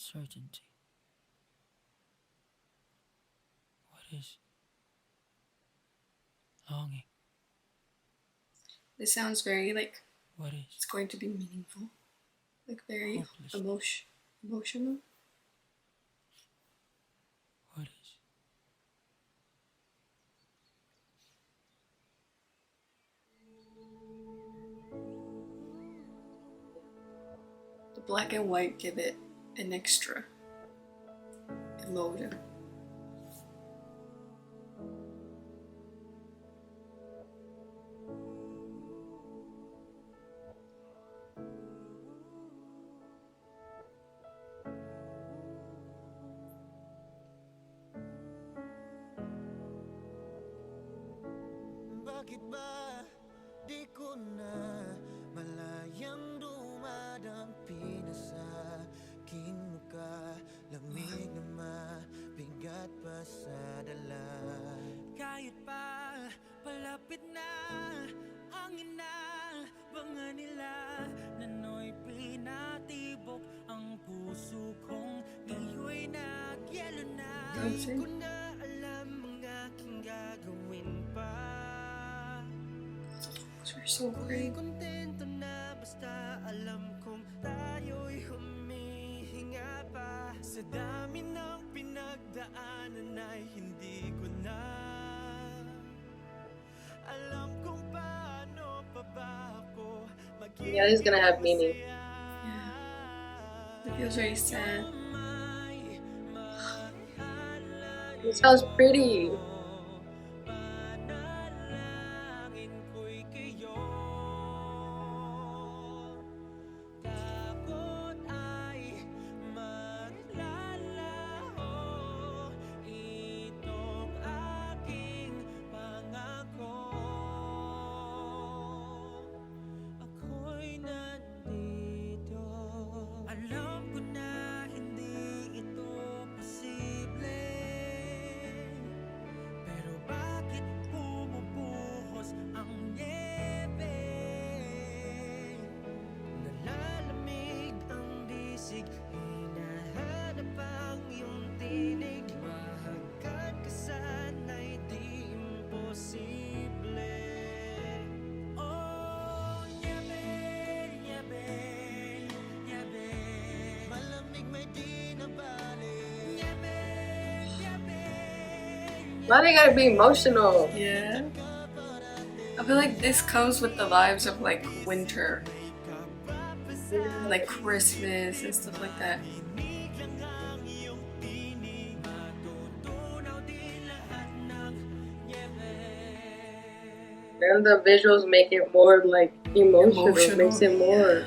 uncertainty. What is longing? This sounds very like What is it's going to be meaningful, like very hopelessness? emotional. What is The black and white give it an extra emotion. Bakit ba di ko na malayang dumadampi na sa aking mukha? Lamig na mabigat pa sa dala. Kahit pa palapit na ang inabangan nila, nano'y pinatibok ang puso kong ngayon'y nagyelo na. Di ko na alam ang aking gagawin pa. So great. Kontento na basta alam kong tayo'y humihinga pa. Sa dami ng pinagdaanan ay hindi ko na alam kung paano pa ba ako magiging. Yeah, this is gonna have meaning. Yeah. It feels very sad. It sounds pretty. Why they gotta be emotional? Yeah. I feel like this comes with the vibes of like winter. Like Christmas and stuff like that. And the visuals make it more like emotional. Makes it more.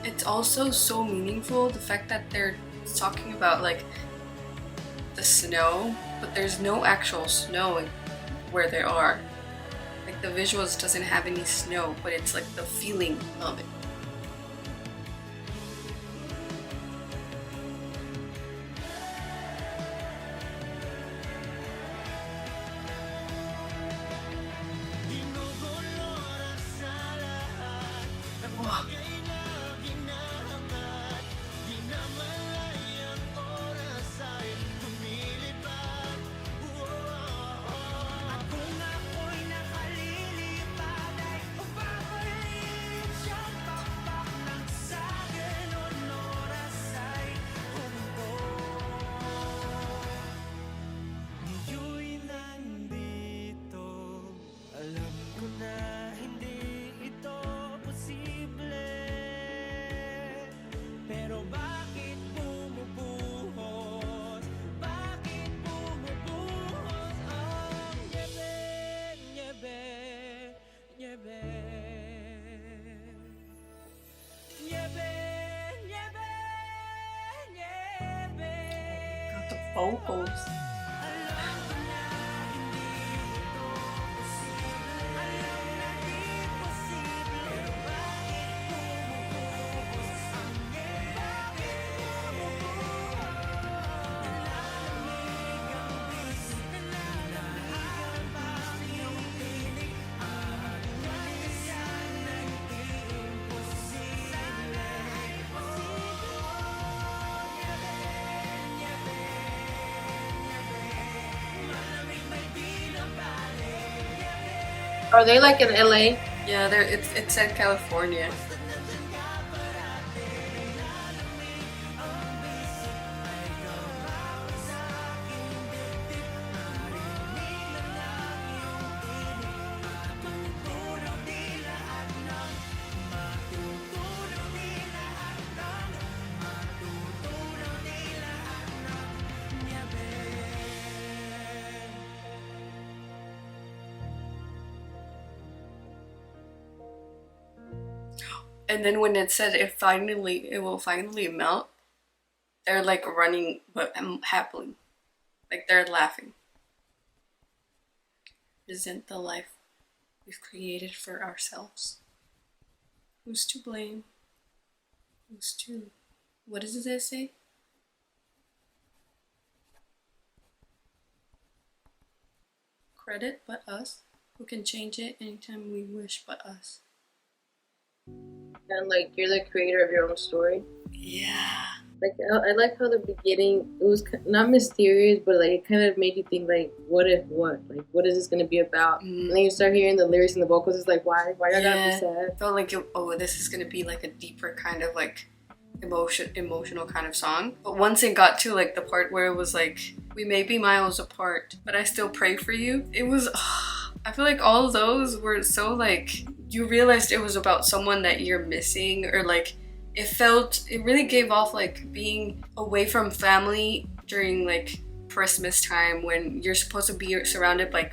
It's also so meaningful, the fact that they're talking about like the snow, but there's no actual snow where they are. Like the visuals doesn't have any snow, but it's like the feeling of it. Wow. Got the vocals. Are they like in LA? Yeah, it's in California. And then when it said it will finally melt, they're like running but happily. Like they're laughing. Isn't the life we've created for ourselves? Who's to blame? Who's to... What does it say? Credit but us. Who can change it anytime we wish but us. And like you're the creator of your own story. Yeah. Like I like how the beginning, it was not mysterious, but like it kind of made you think like, what if what? Like what is this gonna be about? And then you start hearing the lyrics and the vocals. It's like, why I gotta be sad? I felt like this is gonna be like a deeper kind of like emotional kind of song. But once it got to like the part where it was like, we may be miles apart, but I still pray for you. It was. I feel like all of those were so like, you realized it was about someone that you're missing, or like it really gave off like being away from family during like Christmas time, when you're supposed to be surrounded by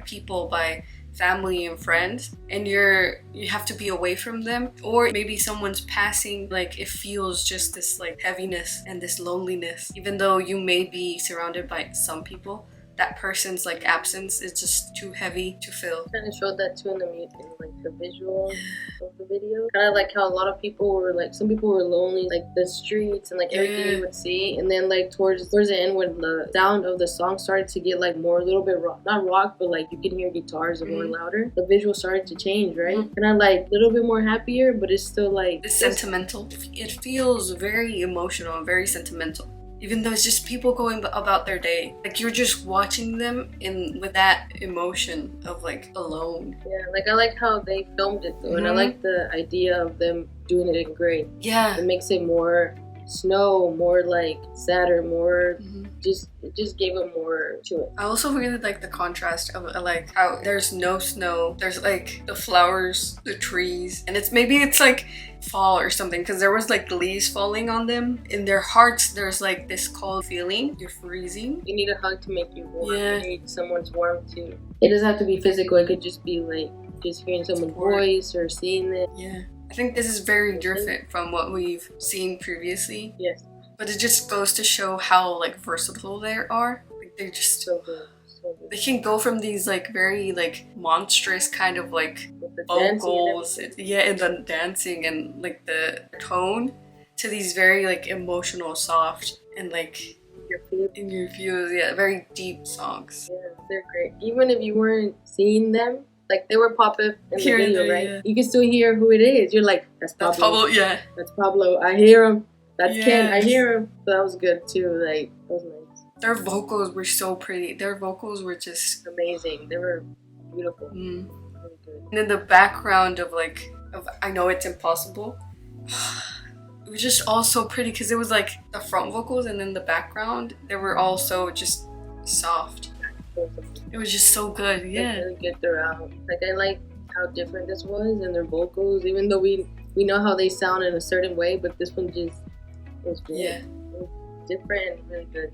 people, by family and friends, and you have to be away from them, or maybe someone's passing. Like it feels just this like heaviness and this loneliness, even though you may be surrounded by some people. That person's like absence is just too heavy to fill. Kind of showed that too in like the visual of the video. Kind of like how a lot of people were like, some people were lonely, like the streets and like everything you would see. And then like towards the end, when the sound of the song started to get like more, a little bit rock, not rock, but like you can hear guitars and more louder. The visual started to change, right? And I'm like a little bit more happier, but it's still like it's sentimental. It feels very emotional and very sentimental. Even though it's just people going about their day. Like you're just watching them with that emotion of like alone. Yeah, like I like how they filmed it though, and I like the idea of them doing it in gray. Yeah. It makes it more snow, more like sadder, more it just gave it more to it. I also really like the contrast of like how there's no snow, there's like the flowers, the trees, and maybe it's like fall or something, because there was like leaves falling on them. In their hearts there's like this cold feeling. You're freezing. You need a hug to make you warm. You need someone's warmth too. It doesn't have to be physical, it could just be like just hearing someone's voice or seeing it. I think this is very different from what we've seen previously. Yes. But it just goes to show how like versatile they are. Like they're just so good. So good. They can go from these like very like monstrous kind of like vocals, and the dancing and like the tone, to these very like emotional, soft, and like in your feels, very deep songs. Yeah, they're great. Even if you weren't seeing them, like they were pop up in the video, right? You can still hear who it is. You're like, that's Pablo. That's Pablo, That's Pablo. I hear him. That's Ken. I hear him. So that was good too. Like that was nice. Their vocals were so pretty. Their vocals were just amazing. They were beautiful. Really good. And in the background of I Know It's Impossible, it was just all so pretty, because it was like the front vocals, and then the background, they were all so just soft. It was just so good. Yeah, really good throughout. Like I like how different this was, and their vocals, even though we know how they sound in a certain way, but this one just was good. It was different and really good.